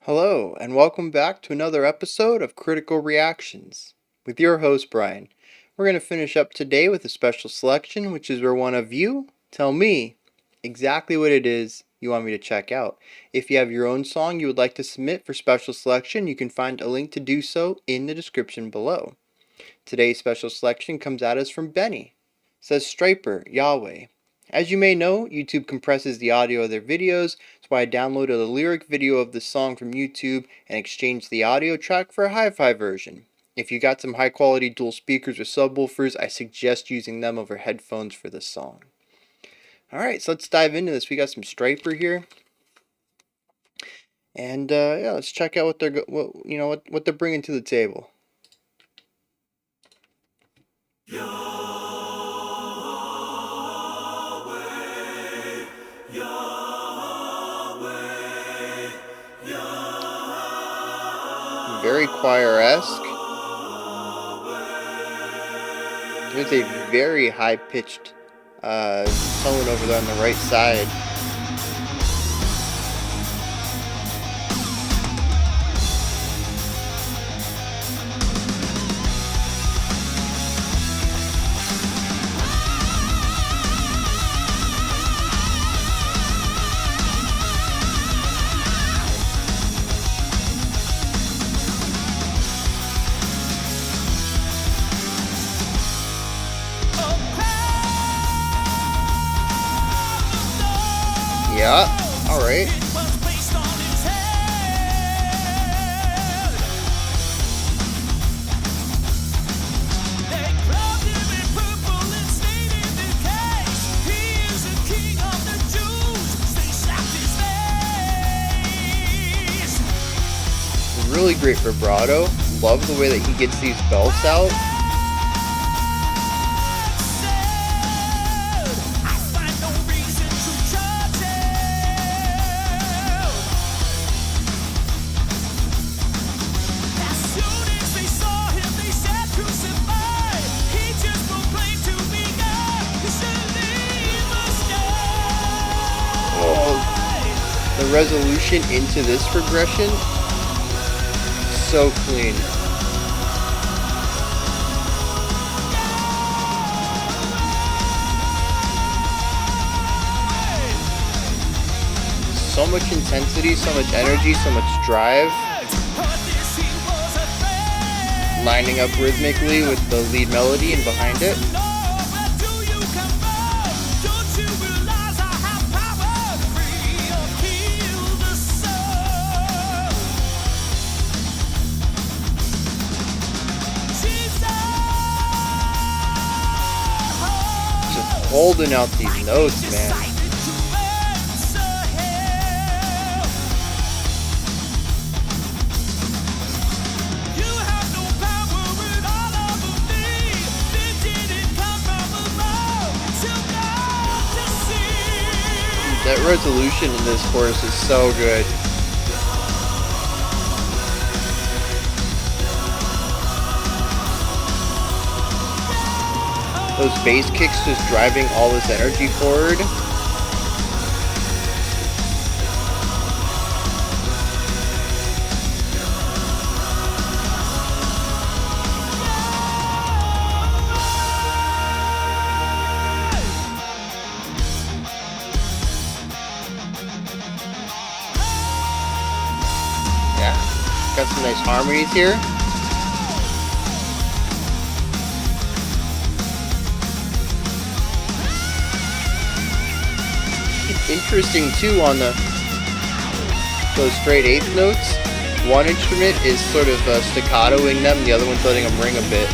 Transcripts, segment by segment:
Hello, and welcome back to another episode of Critical Reactions with your host, Bryan. We're going to finish up today with a special selection, which is where one of you tell me exactly what it is you want me to check out. If you have your own song you would like to submit for special selection, you can find a link to do so in the description below. Today's special selection comes at us from Benny. It says Stryper, Yahweh. As you may know, YouTube compresses the audio of their videos, so I downloaded a lyric video of the song from YouTube and exchanged the audio track for a hi-fi version. If you got some high quality dual speakers or subwoofers, I suggest using them over headphones for this song. Alright, so let's dive into this. We got some Stryper here. And yeah, let's check out what they're bringing to the table. Very choir-esque. There's a very high-pitched tone over there on the right side. Yeah, alright. Really great vibrato. Love the way that he gets these belts out. The resolution into this progression, so clean. So much intensity, so much energy, so much drive. Lining up rhythmically with the lead melody and behind it. Holding out these notes, man. That resolution in this chorus is so good. Those bass kicks just driving all this energy forward. Yeah, got some nice harmonies here. Interesting too on those straight eighth notes. One instrument is sort of staccatoing them, the other one's letting them ring a bit.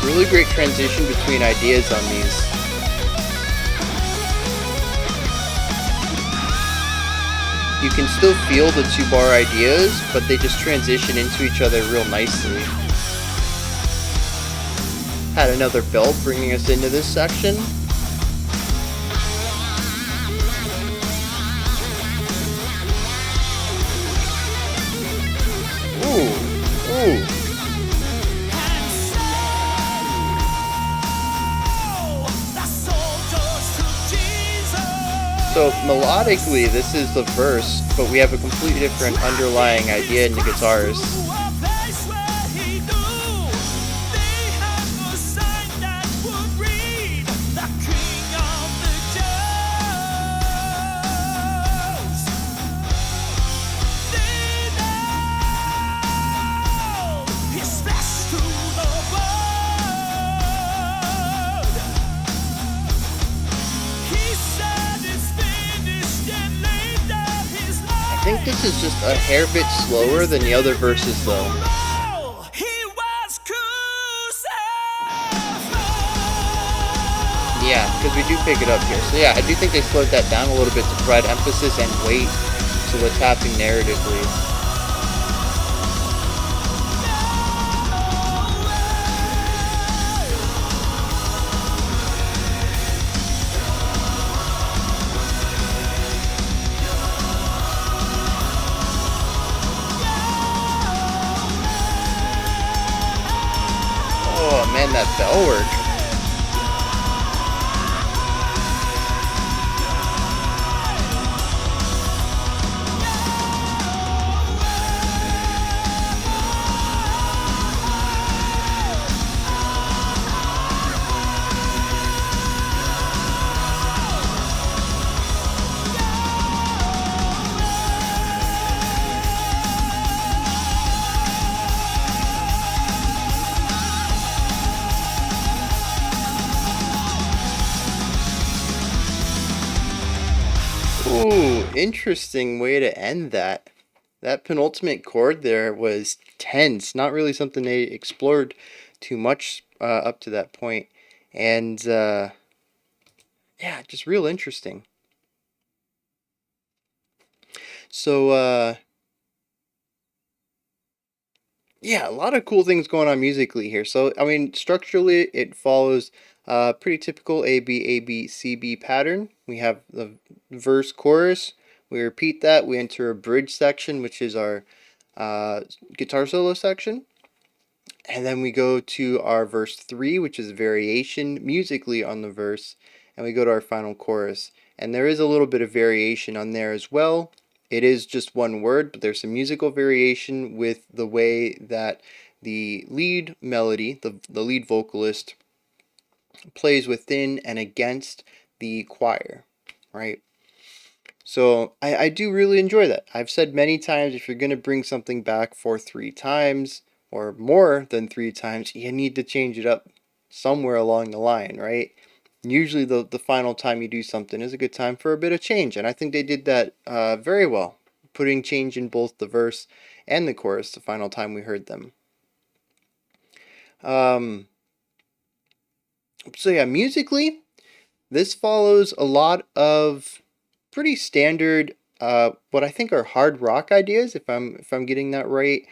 Really great transition between ideas on these. You can still feel the 2-bar ideas, but they just transition into each other real nicely. Had another belt bringing us into this section. Ooh. So melodically, this is the verse, but we have a completely different underlying idea in the guitars. I think this is just a hair bit slower than the other verses though. Yeah, because we do pick it up here. So yeah, I do think they slowed that down a little bit to provide emphasis and weight to what's happening narratively. Oh man, that bell work. Ooh, interesting way to end that. That penultimate chord there was tense, not really something they explored too much up to that point. And yeah, just real interesting. So yeah, a lot of cool things going on musically here. So I mean, structurally, it follows pretty typical A B C B pattern. We have the verse chorus. We repeat that. We enter a bridge section, which is our guitar solo section. And then we go to our verse 3, which is variation musically on the verse. And we go to our final chorus. And there is a little bit of variation on there as well. It is just one word, but there's some musical variation with the way that the lead melody, the lead vocalist, plays within and against the choir, right? So I do really enjoy that. I've said many times, if you're going to bring something back for 3 times or more than 3 times, you need to change it up somewhere along the line, right? Usually the final time you do something is a good time for a bit of change, and I think they did that very well, putting change in both the verse and the chorus the final time we heard them. So yeah, musically, this follows a lot of pretty standard, what I think are hard rock ideas, if I'm getting that right.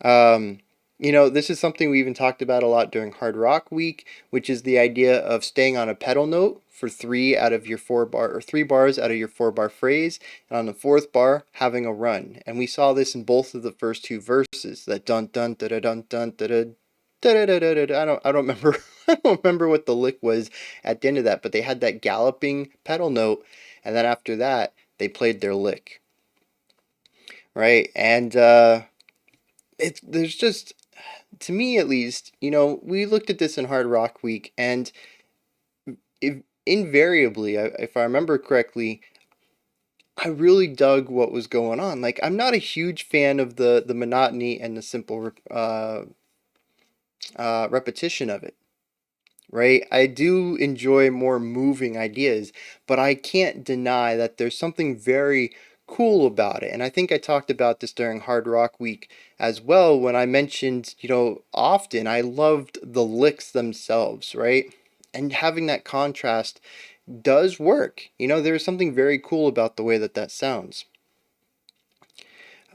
Um, this is something we even talked about a lot during Hard Rock Week, which is the idea of staying on a pedal note for 3 bars out of your 4-bar phrase, and on the 4th bar having a run. And we saw this in both of the first 2 verses. That dun dun da da dun dun da da. I don't remember. I don't remember what the lick was at the end of that, but they had that galloping pedal note, and then after that they played their lick, right? And there's just, to me at least, we looked at this in Hard Rock Week, and invariably, if I remember correctly, I really dug what was going on. Like, I'm not a huge fan of the monotony and the simple repetition of it, right? I do enjoy more moving ideas, but I can't deny that there's something very cool about it. And I think I talked about this during Hard Rock Week as well when I mentioned, often I loved the licks themselves, right? And having that contrast does work. There's something very cool about the way that sounds.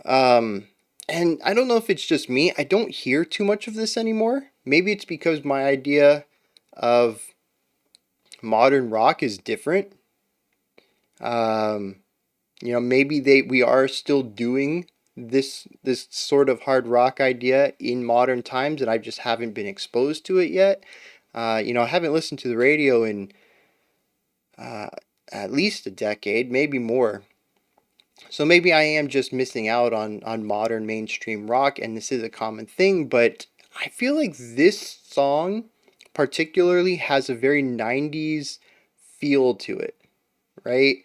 Um, and I don't know if it's just me. I don't hear too much of this anymore. Maybe it's because my idea of modern rock is different. Um, maybe we are still doing this sort of hard rock idea in modern times, and I just haven't been exposed to it yet. I haven't listened to the radio in uh, at least a decade, maybe more. So maybe I am just missing out on modern mainstream rock, and this is a common thing. But I feel like this song particularly has a very 90s feel to it, right?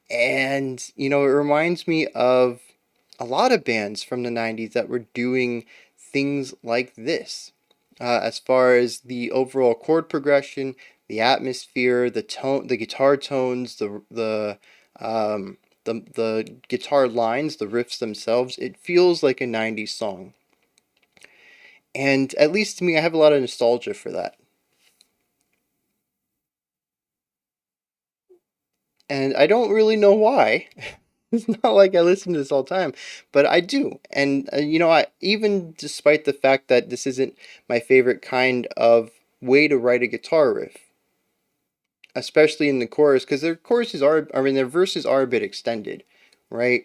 And, it reminds me of a lot of bands from the 90s that were doing things like this. As far as the overall chord progression, the atmosphere, the tone, the guitar tones, um, the guitar lines, the riffs themselves, it feels like a 90s song. And at least to me, I have a lot of nostalgia for that. And I don't really know why. It's not like I listen to this all the time, but I do. And I even despite the fact that this isn't my favorite kind of way to write a guitar riff, especially in the chorus, because their choruses are, I mean, their verses are a bit extended, right?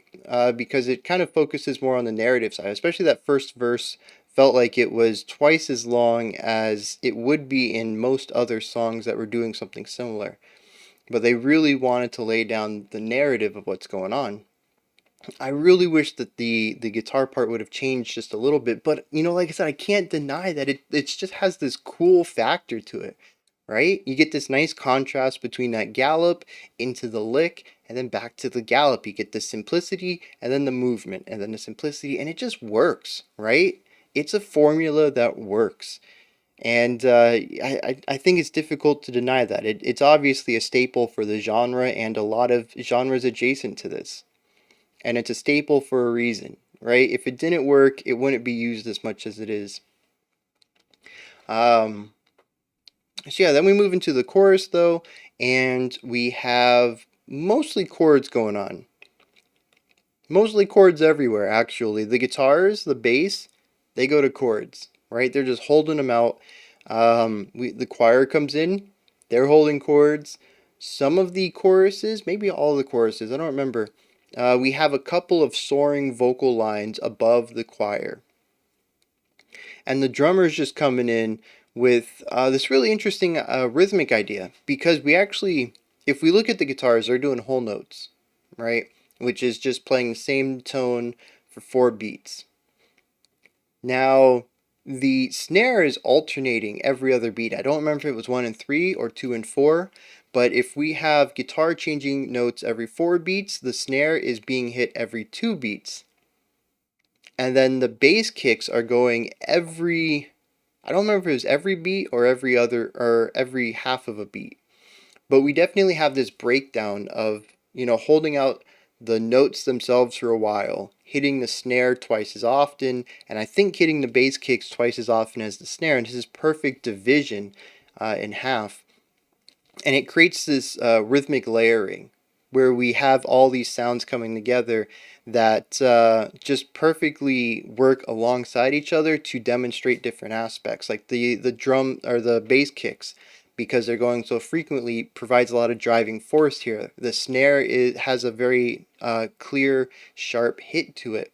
Because it kind of focuses more on the narrative side. Especially that first verse felt like it was twice as long as it would be in most other songs that were doing something similar. But they really wanted to lay down the narrative of what's going on. I really wish that the guitar part would have changed just a little bit, but like I said, I can't deny that it just has this cool factor to it, right? You get this nice contrast between that gallop into the lick and then back to the gallop. You get the simplicity and then the movement and then the simplicity, and it just works, right? It's a formula that works. And I think it's difficult to deny that. It's obviously a staple for the genre and a lot of genres adjacent to this, and it's a staple for a reason, right? If it didn't work, it wouldn't be used as much as it is. Um, so yeah, then we move into the chorus though, and we have mostly chords going on. Mostly chords everywhere, actually. The guitars, the bass, they go to chords, right? They're just holding them out. The choir comes in, they're holding chords. Some of the choruses, maybe all the choruses, I don't remember. We have a couple of soaring vocal lines above the choir. And the drummer's just coming in with this really interesting rhythmic idea, because we actually, if we look at the guitars, they're doing whole notes, right? Which is just playing the same tone for 4 beats. Now, the snare is alternating every other beat. I don't remember if it was 1 and 3 or 2 and 4, but if we have guitar changing notes every 4 beats, the snare is being hit every 2 beats. And then the bass kicks are going every, I don't remember if it was every beat or every other, or every half of a beat. But we definitely have this breakdown of, holding out the notes themselves for a while, hitting the snare twice as often, and I think hitting the bass kicks twice as often as the snare, and this is perfect division in half. And it creates this rhythmic layering where we have all these sounds coming together that just perfectly work alongside each other to demonstrate different aspects, like the drum or the bass kicks, because they're going so frequently, provides a lot of driving force here. The snare has a very clear, sharp hit to it.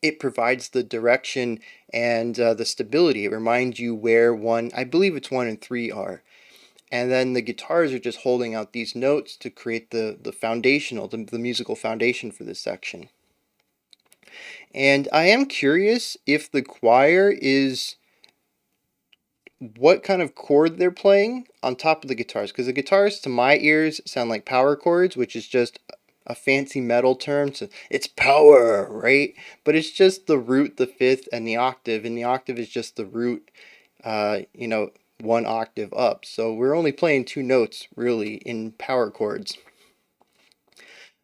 It provides the direction and the stability. It reminds you where I believe it's 1 and 3 are. And then the guitars are just holding out these notes to create the foundational, the musical foundation for this section. And I am curious if the choir is what kind of chord they're playing on top of the guitars, because the guitars to my ears sound like power chords, which is just a fancy metal term. So it's power, right? But it's just the root, the fifth, and the octave, and the octave is just the root, uh, you know, 1 octave up. So we're only playing 2 notes really in power chords.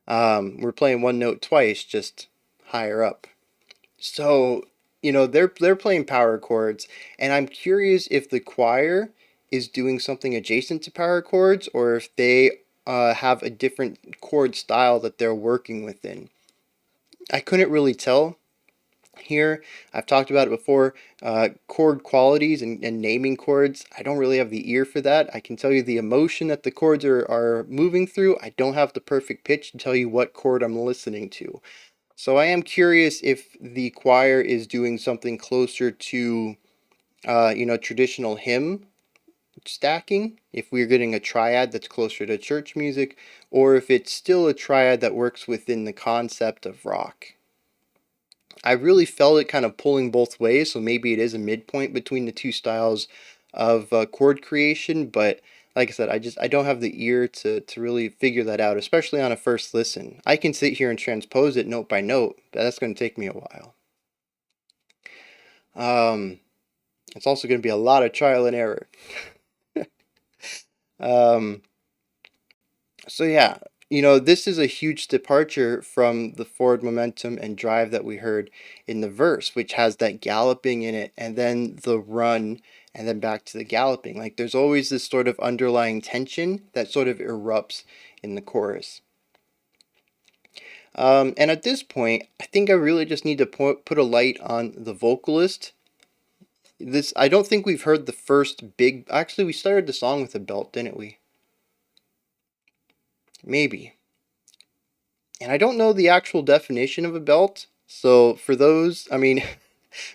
We're playing 1 note twice, just higher up. So, they're playing power chords, and I'm curious if the choir is doing something adjacent to power chords, or if they have a different chord style that they're working within. I couldn't really tell here. I've talked about it before. Chord qualities and naming chords. I don't really have the ear for that. I can tell you the emotion that the chords are moving through. I don't have the perfect pitch to tell you what chord I'm listening to. So I am curious if the choir is doing something closer to, traditional hymn stacking, if we're getting a triad that's closer to church music, or if it's still a triad that works within the concept of rock. I really felt it kind of pulling both ways, so maybe it is a midpoint between the two styles of chord creation, but like I said, I don't have the ear to really figure that out, especially on a first listen. I can sit here and transpose it note by note, but that's going to take me a while. Um, it's also going to be a lot of trial and error. Um, So yeah, this is a huge departure from the forward momentum and drive that we heard in the verse, which has that galloping in it, and then the run, and then back to the galloping. Like there's always this sort of underlying tension that sort of erupts in the chorus. And at this point, I think I really just need to put a light on the vocalist. I don't think we've heard the first big. Actually, we started the song with a belt, didn't we? Maybe. And I don't know the actual definition of a belt. So for those, I mean,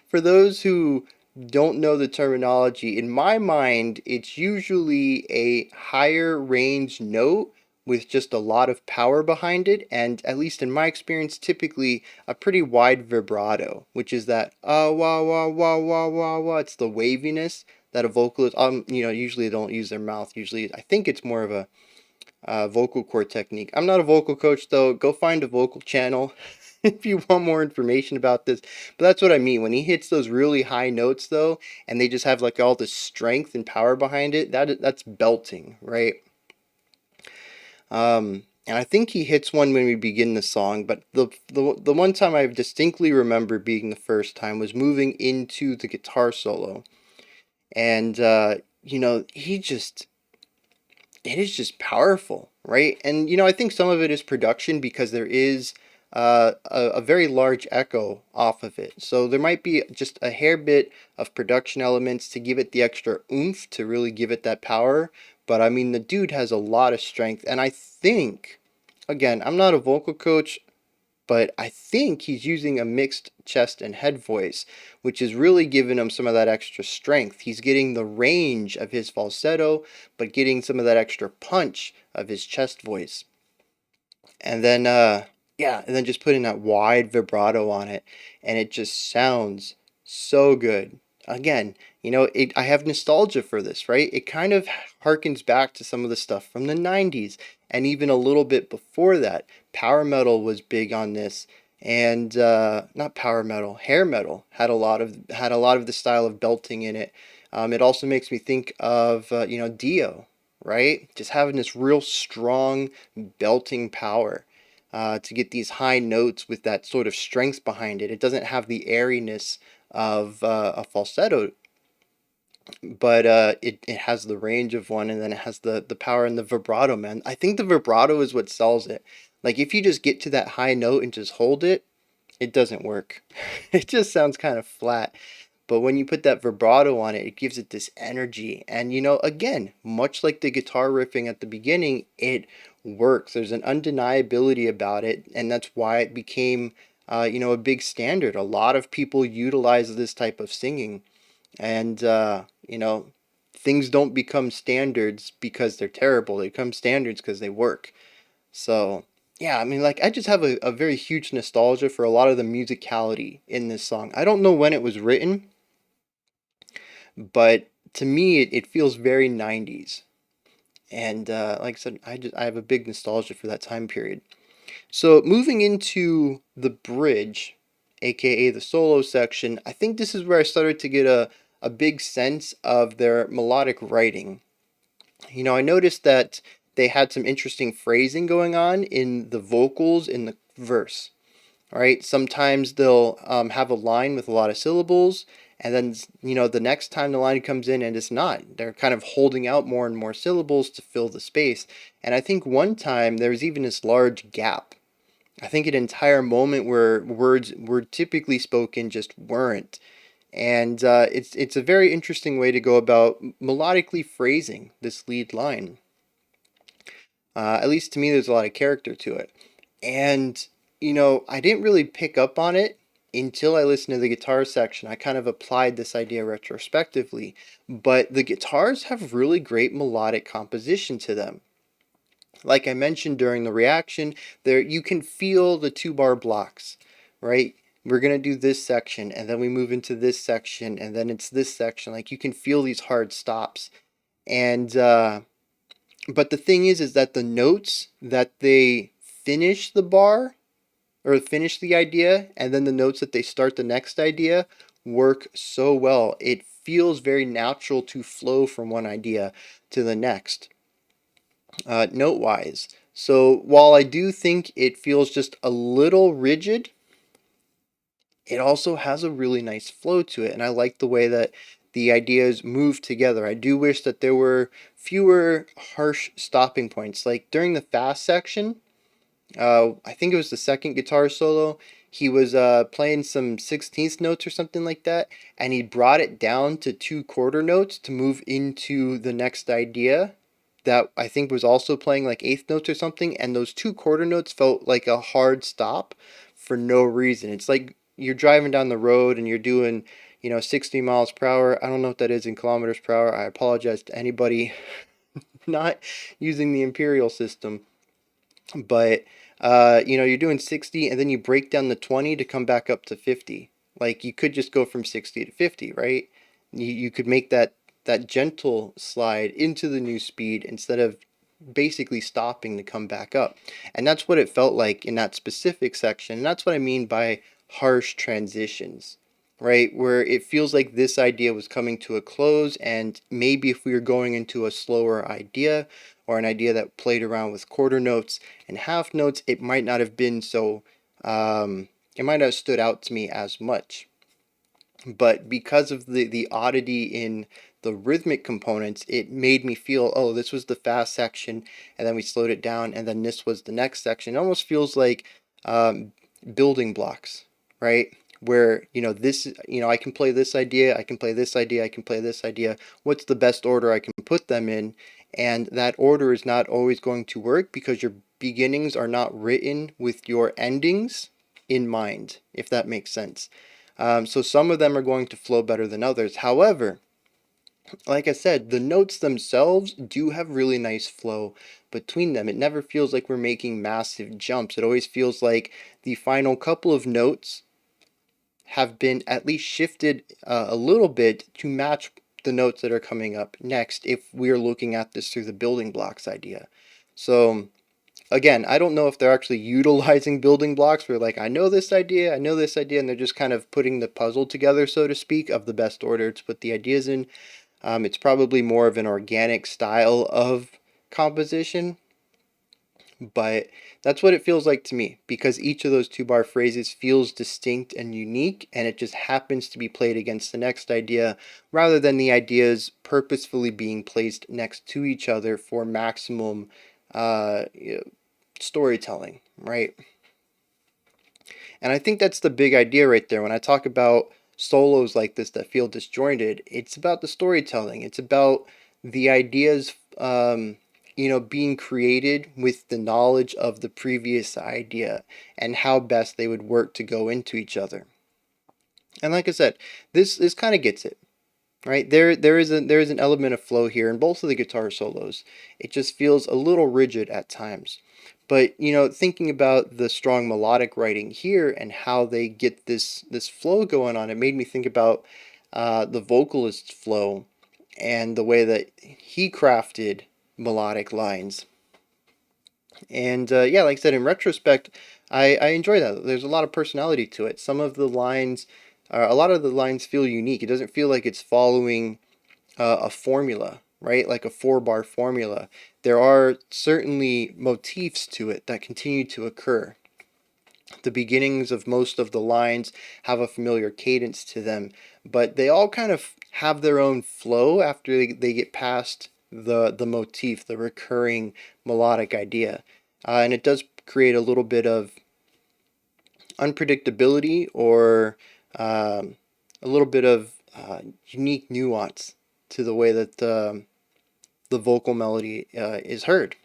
for those who don't know the terminology, in my mind, it's usually a higher range note with just a lot of power behind it, and at least in my experience, typically a pretty wide vibrato, which is that wah wah wah wah wah wah. It's the waviness that a vocalist usually don't use their mouth. Usually, I think it's more of a vocal cord technique. I'm not a vocal coach though. Go find a vocal channel if you want more information about this. But that's what I mean. When he hits those really high notes though, and they just have like all the strength and power behind it, that's belting, right? And I think he hits one when we begin the song, but the one time I distinctly remember being the first time was moving into the guitar solo. And he just it is just powerful, right? And I think some of it is production because there is a very large echo off of it. So there might be just a hair bit of production elements to give it the extra oomph to really give it that power. But I mean, the dude has a lot of strength, and I think, again, I'm not a vocal coach, but I think he's using a mixed chest and head voice, which is really giving him some of that extra strength. He's getting the range of his falsetto, but getting some of that extra punch of his chest voice. And then, and then just putting that wide vibrato on it, and it just sounds so good. Again, I have nostalgia for this, right? It kind of harkens back to some of the stuff from the 90s and even a little bit before that. Power metal was big on this, and not power metal, hair metal had a lot of the style of belting in it. It also makes me think of Dio, right? Just having this real strong belting power to get these high notes with that sort of strength behind it. It doesn't have the airiness of a falsetto, but it has the range of one, and then it has the power and the vibrato, man. I think the vibrato is what sells it. Like if you just get to that high note and just hold it, it doesn't work. It just sounds kind of flat. But when you put that vibrato on it, it gives it this energy. And again, much like the guitar riffing at the beginning, it works. There's an undeniability about it, and that's why it became a big standard. A lot of people utilize this type of singing. And things don't become standards because they're terrible. They become standards because they work. So yeah, I mean, like I just have a very huge nostalgia for a lot of the musicality in this song. I don't know when it was written, but to me it feels very 90s. And like I said, I have a big nostalgia for that time period. So moving into the bridge, aka the solo section, I think this is where I started to get a big sense of their melodic writing. I noticed that they had some interesting phrasing going on in the vocals in the verse. All right, sometimes they'll have a line with a lot of syllables, and then the next time the line comes in and it's not. They're kind of holding out more and more syllables to fill the space. And I think one time there was even this large gap I think an entire moment where words were typically spoken just weren't. And it's a very interesting way to go about melodically phrasing this lead line. At least to me, there's a lot of character to it. And, I didn't really pick up on it until I listened to the guitar section. I kind of applied this idea retrospectively. But the guitars have really great melodic composition to them. Like I mentioned during the reaction, there you can feel the 2-bar blocks, right? We're going to do this section, and then we move into this section, and then it's this section. Like, you can feel these hard stops. And, but the thing is that the notes that they finish the bar or finish the idea, and then the notes that they start the next idea work so well. It feels very natural to flow from one idea to the next, note wise. So while I do think it feels just a little rigid, it also has a really nice flow to it. And I like the way that the ideas move together. I do wish that there were fewer harsh stopping points. Like during the fast section, I think it was the second guitar solo. He was playing some 16th notes or something like that, and he brought it down to 2 quarter notes to move into the next idea. That I think was also playing like eighth notes or something, and those 2 quarter notes felt like a hard stop for no reason. It's like you're driving down the road and you're doing, 60 miles per hour. I don't know what that is in kilometers per hour. I apologize to anybody not using the imperial system. But you're doing 60 and then you break down the 20 to come back up to 50. Like you could just go from 60 to 50, right? You could make that gentle slide into the new speed instead of basically stopping to come back up. And that's what it felt like in that specific section. And that's what I mean by harsh transitions, right? Where it feels like this idea was coming to a close, and maybe if we were going into a slower idea or an idea that played around with quarter notes and half notes, it might not have been so, it might not have stood out to me as much. But because of the oddity in the rhythmic components, it made me feel, oh, this was the fast section, and then we slowed it down, and then this was the next section. It almost feels like um, building blocks, right? Where, this, I can play this idea, I can play this idea, I can play this idea. What's the best order I can put them in? And that order is not always going to work because your beginnings are not written with your endings in mind, if that makes sense. So some of them are going to flow better than others. However, like I said, the notes themselves do have really nice flow between them. It never feels like we're making massive jumps. It always feels like the final couple of notes have been at least shifted a little bit to match the notes that are coming up next if we're looking at this through the building blocks idea. So again, I don't know if they're actually utilizing building blocks where like I know this idea, and they're just kind of putting the puzzle together, so to speak, of the best order to put the ideas in. It's probably more of an organic style of composition, but that's what it feels like to me because each of those 2-bar phrases feels distinct and unique, and it just happens to be played against the next idea rather than the ideas purposefully being placed next to each other for maximum uh, storytelling, right? And I think that's the big idea right there. When I talk about solos like this that feel disjointed, it's about the storytelling. It's about the ideas, being created with the knowledge of the previous idea and how best they would work to go into each other. And like I said, this kind of gets it. Right, there is an element of flow here in both of the guitar solos. It just feels a little rigid at times. But thinking about the strong melodic writing here and how they get this flow going on, it made me think about the vocalist's flow and the way that he crafted melodic lines. And yeah, like I said, in retrospect, I enjoy that. There's a lot of personality to it. Some of the lines, a lot of the lines feel unique. It doesn't feel like it's following a formula, right? Like a 4-bar formula. There are certainly motifs to it that continue to occur. The beginnings of most of the lines have a familiar cadence to them, but they all kind of have their own flow after they get past the motif, the recurring melodic idea. And it does create a little bit of unpredictability or a little bit of unique nuance to the way that the vocal melody is heard.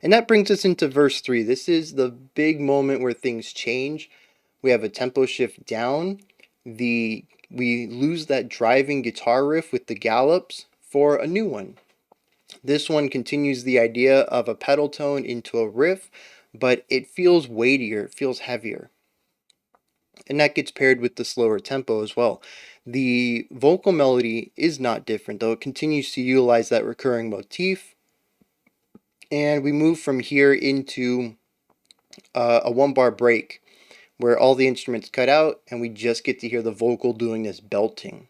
And that brings us into verse 3. This is the big moment where things change. We have a tempo shift down. We lose that driving guitar riff with the gallops for a new one. This one continues the idea of a pedal tone into a riff, but it feels weightier, it feels heavier. And that gets paired with the slower tempo as well. The vocal melody is not different, though it continues to utilize that recurring motif. And we move from here into a 1 bar break where all the instruments cut out and we just get to hear the vocal doing this belting.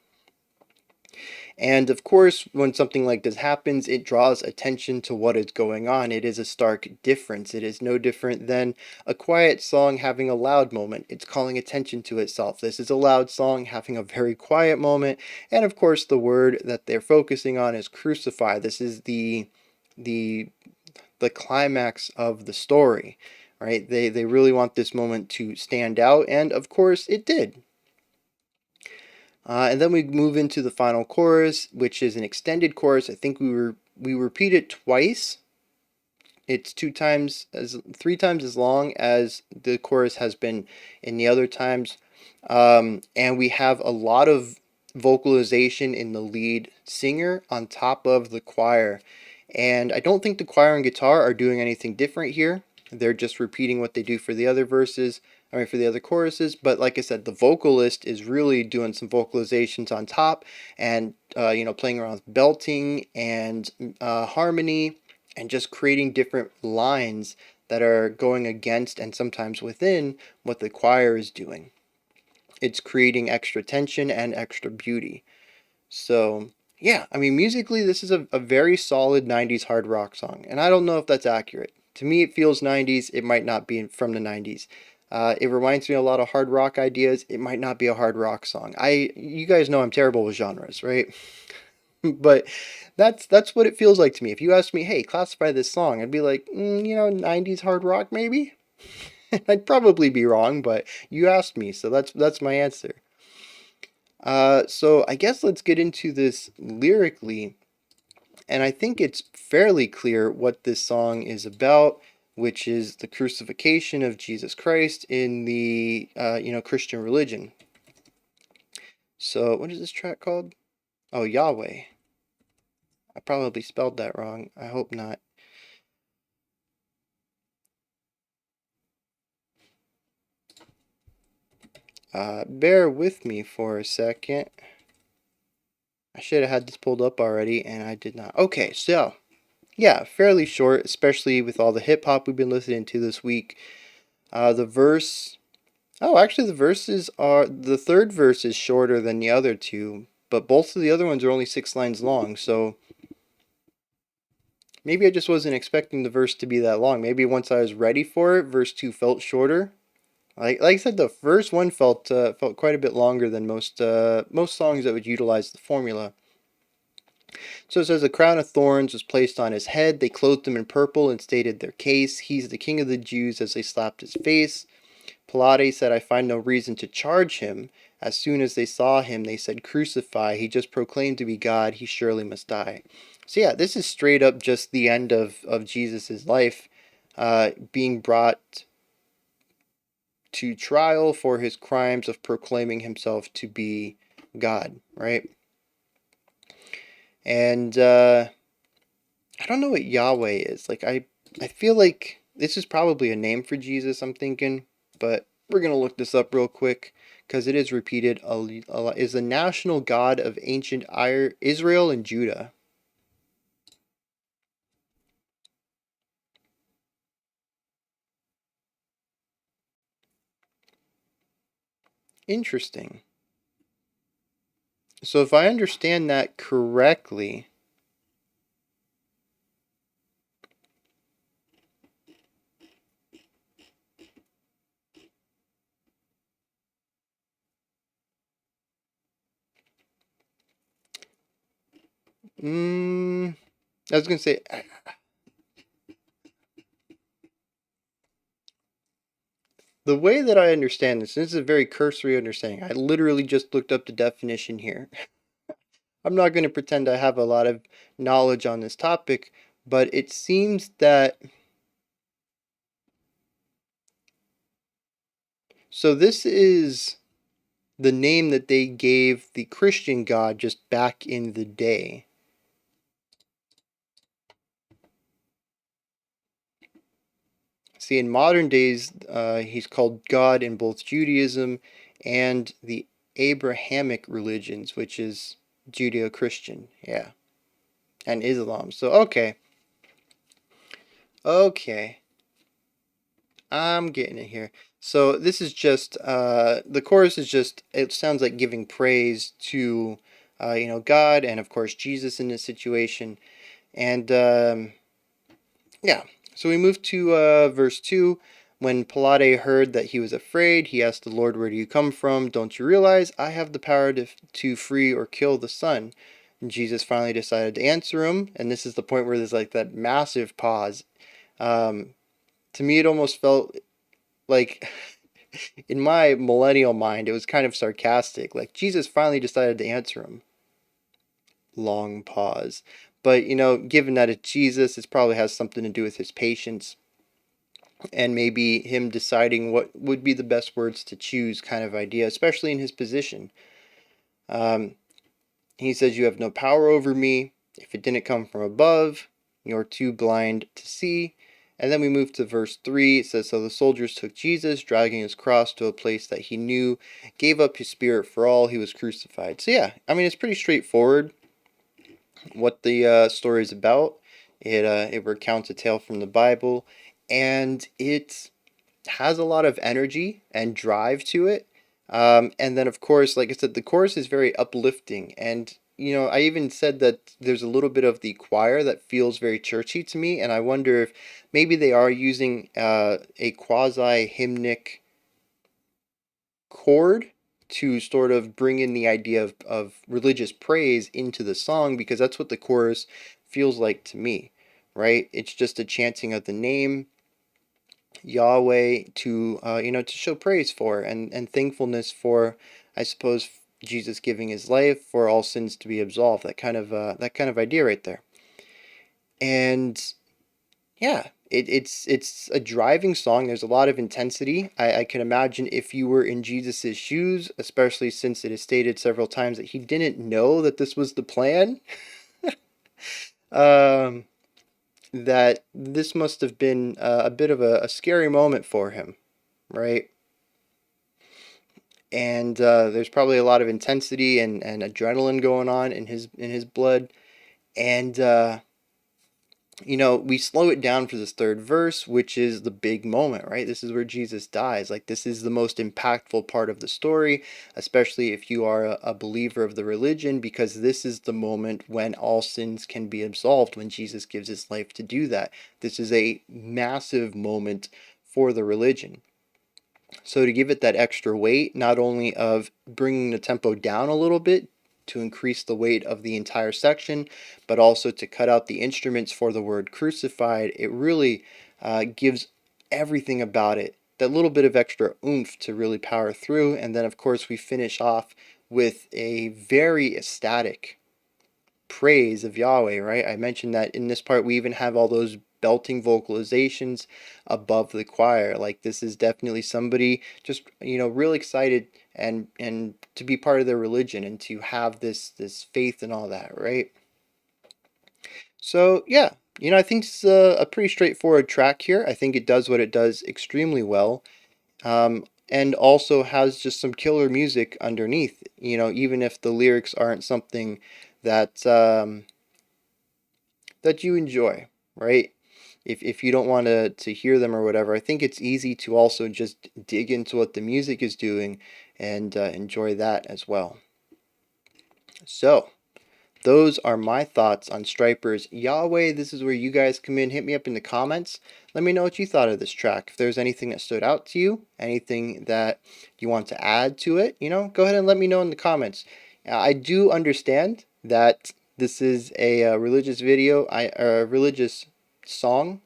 And of course, when something like this happens, it draws attention to what is going on. It is a stark difference. It is no different than a quiet song having a loud moment. It's calling attention to itself. This is a loud song having a very quiet moment. And of course, the word that they're focusing on is crucify. This is the climax of the story, right? They really want this moment to stand out, and of course, it did. And then we move into the final chorus, which is an extended chorus. I think we repeat it twice. It's 3 times as long as the chorus has been in the other times. And we have a lot of vocalization in the lead singer on top of the choir. And I don't think the choir and guitar are doing anything different here. They're just repeating what they do for the other verses, for the other choruses. But like I said, the vocalist is really doing some vocalizations on top and, playing around with belting and harmony and just creating different lines that are going against and sometimes within what the choir is doing. It's creating extra tension and extra beauty. So, yeah, I mean, musically, this is a very solid 90s hard rock song. And I don't know if that's accurate. To me, it feels 90s. It might not be from the 90s. It reminds me a lot of hard rock ideas. It might not be a hard rock song. You guys know I'm terrible with genres, right? But that's what it feels like to me. If you asked me, hey, classify this song, I'd be like, 90s hard rock, maybe? I'd probably be wrong, but you asked me, so that's my answer. So I guess let's get into this lyrically. And I think it's fairly clear what this song is about, which is the crucifixion of Jesus Christ in the Christian religion. So what is this track called? Oh, Yahweh. I probably spelled that wrong. I hope not. Bear with me for a second. I should have had this pulled up already, and I did not. Okay, so, yeah, fairly short, especially with all the hip-hop we've been listening to this week. The verse... Oh, actually, the third verse is shorter than the other two, but both of the other ones are only 6 lines long, so... Maybe I just wasn't expecting the verse to be that long. Maybe once I was ready for it, verse 2 felt shorter. Like I said, the first one felt quite a bit longer than most songs that would utilize the formula. So it says, a crown of thorns was placed on his head. They clothed him in purple and stated their case. He's the king of the Jews, as they slapped his face. Pilate said, I find no reason to charge him. As soon as they saw him, they said, crucify. He just proclaimed to be God. He surely must die. So yeah, this is straight up just the end of Jesus' life, being brought to trial for his crimes of proclaiming himself to be God, right? And I don't know what Yahweh is. Like I feel like this is probably a name for Jesus, I'm thinking, but we're going to look this up real quick because it is repeated a lot. Is the national god of ancient Israel and Judah. Interesting. So if I understand that correctly, I was going to say, the way that I understand this is a very cursory understanding. I literally just looked up the definition here. I'm not going to pretend I have a lot of knowledge on this topic, but it seems that so this is the name that they gave the Christian God just back in the day. See, in modern days, he's called God in both Judaism and the Abrahamic religions, which is Judeo-Christian, yeah, and Islam. So, okay, I'm getting it here. So this is just, the chorus is just, it sounds like giving praise to, God and of course Jesus in this situation. And, yeah. So we move to verse 2. When Pilate heard that he was afraid, he asked the Lord, "Where do you come from? Don't you realize I have the power to free or kill the Son?" And Jesus finally decided to answer him. And this is the point where there's like that massive pause. Um, to me, it almost felt like, in my millennial mind, it was kind of sarcastic. Like, Jesus finally decided to answer him. Long pause. But, given that it's Jesus, it probably has something to do with his patience and maybe him deciding what would be the best words to choose kind of idea, especially in his position. Um, he says, "You have no power over me. If it didn't come from above, you're too blind to see." And then we move to verse 3. It says, "So the soldiers took Jesus, dragging his cross to a place that he knew, gave up his spirit for all, he was crucified." So yeah, I mean, it's pretty straightforward what the story is about. It recounts a tale from the Bible, and it has a lot of energy and drive to it. And then, of course, like I said, the chorus is very uplifting. And, I even said that there's a little bit of the choir that feels very churchy to me. And I wonder if maybe they are using a quasi hymnic chord to sort of bring in the idea of religious praise into the song, because that's what the chorus feels like to me, right? It's just a chanting of the name Yahweh to to show praise for and thankfulness for, I suppose, Jesus giving his life for all sins to be absolved. That kind of idea right there. And yeah, it's a driving song. There's a lot of intensity. I can imagine if you were in Jesus's shoes, especially since it is stated several times that he didn't know that this was the plan. um, that this must have been a bit of a scary moment for him, right? And there's probably a lot of intensity and adrenaline going on in his blood. And we slow it down for this third verse, which is the big moment, right? This is where Jesus dies. Like, this is the most impactful part of the story, especially if you are a believer of the religion, because this is the moment when all sins can be absolved, when Jesus gives his life to do that. This is a massive moment for the religion. So to give it that extra weight, not only of bringing the tempo down a little bit to increase the weight of the entire section, but also to cut out the instruments for the word crucified, it really gives everything about it that little bit of extra oomph to really power through. And then, of course, we finish off with a very ecstatic praise of Yahweh, right? I mentioned that in this part we even have all those belting vocalizations above the choir. Like, this is definitely somebody just, real excited and to be part of their religion and to have this faith and all that, right? So yeah, I think it's a pretty straightforward track here. I think it does what it does extremely well. And also has just some killer music underneath, even if the lyrics aren't something that that you enjoy, right? If you don't want to hear them or whatever, I think it's easy to also just dig into what the music is doing and enjoy that as well. So, those are my thoughts on Stryper's Yahweh. This is where you guys come in. Hit me up in the comments. Let me know what you thought of this track. If there's anything that stood out to you, anything that you want to add to it, go ahead and let me know in the comments. I do understand that this is a religious video, a religious song.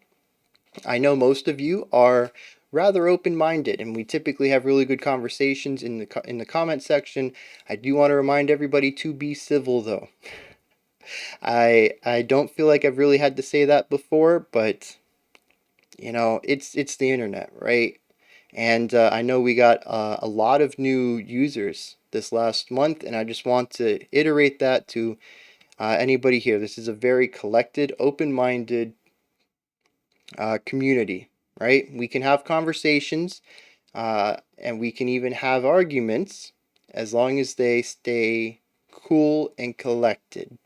I know most of you are rather open-minded, and we typically have really good conversations in the comment section. I do want to remind everybody to be civil, though. I don't feel like I've really had to say that before, but it's the internet, right? And I know we got a lot of new users this last month, and I just want to iterate that to anybody here. This is a very collected, open-minded community, right? We can have conversations, and we can even have arguments as long as they stay cool and collected.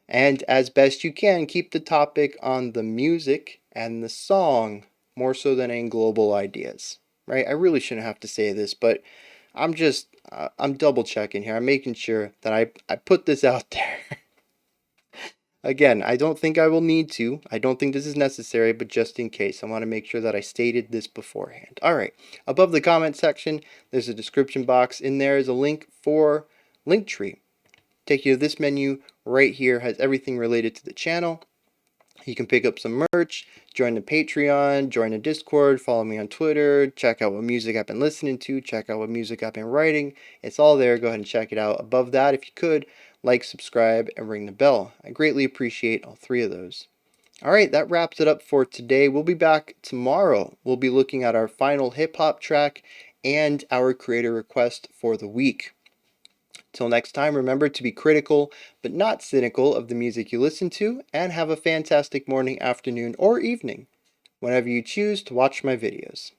And as best you can, keep the topic on the music and the song more so than in global ideas, right? I really shouldn't have to say this, but I'm double checking here. I'm making sure that I put this out there. Again, I don't think I will need to. I don't think this is necessary, but just in case, I want to make sure that I stated this beforehand. All right, above the comment section, there's a description box. In there is a link for Linktree. Take you to this menu right here, has everything related to the channel. You can pick up some merch, join the Patreon, join the Discord, follow me on Twitter, check out what music I've been listening to, check out what music I've been writing. It's all there. Go ahead and check it out. Above that, if you could, like, subscribe, and ring the bell. I greatly appreciate all three of those. All right, that wraps it up for today. We'll be back tomorrow. We'll be looking at our final hip-hop track and our creator request for the week. Till next time, remember to be critical but not cynical of the music you listen to, and have a fantastic morning, afternoon, or evening whenever you choose to watch my videos.